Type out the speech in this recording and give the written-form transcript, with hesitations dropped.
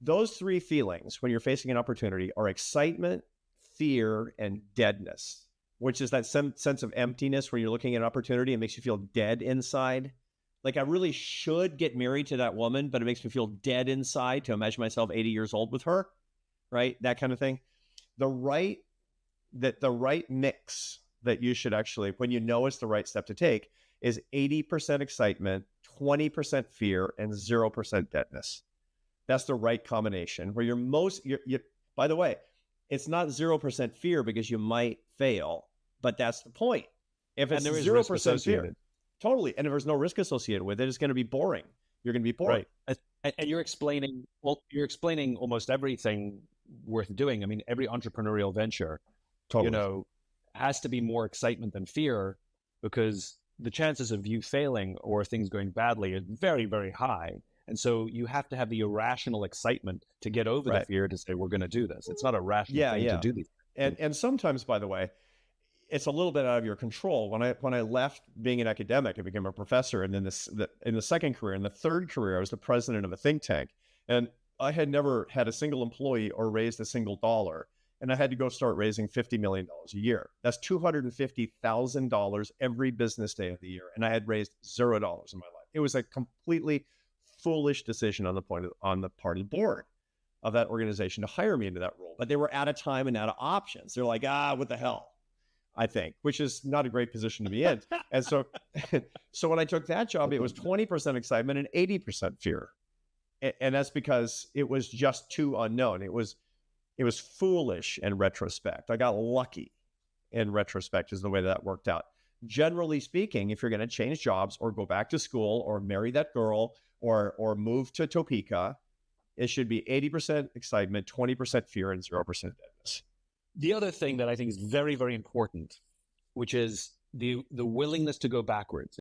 those three feelings when you're facing an opportunity are excitement, fear, and deadness, which is that sense of emptiness where you're looking at an opportunity and makes you feel dead inside. Like, I really should get married to that woman, but it makes me feel dead inside to imagine myself 80 years old with her, right? That kind of thing. The right mix that you should actually, when you know it's the right step to take, is 80% excitement, 20% fear, and 0% deadness. That's the right combination where by the way, it's not 0% fear because you might fail, but that's the point. If it's 0% fear, totally. And if there's no risk associated with it, it's going to be boring. You're going to be bored. Right. And you're explaining almost everything worth doing. I mean, every entrepreneurial venture, Totally. has to be more excitement than fear, because the chances of you failing or things going badly are very, very high. And so you have to have the irrational excitement to get over the fear to say, we're going to do this. It's not a rational thing to do these. And sometimes, by the way, it's a little bit out of your control. When I left being an academic, I became a professor. And then in the second career, in the third career, I was the president of a think tank. And I had never had a single employee or raised a single dollar. And I had to go start raising $50 million a year. That's $250,000 every business day of the year. And I had raised $0 in my life. It was a completely foolish decision on the part of the board of that organization to hire me into that role. But they were out of time and out of options. They're like, what the hell, I think, which is not a great position to be in. And so when I took that job, it was 20% excitement and 80% fear. And that's because it was just too unknown. It was foolish in retrospect. I got lucky in retrospect is the way that worked out. Generally speaking, if you're going to change jobs or go back to school or marry that girl or move to Topeka, it should be 80% excitement, 20% fear, and 0% deadness. The other thing that I think is very, very important, which is the willingness to go backwards.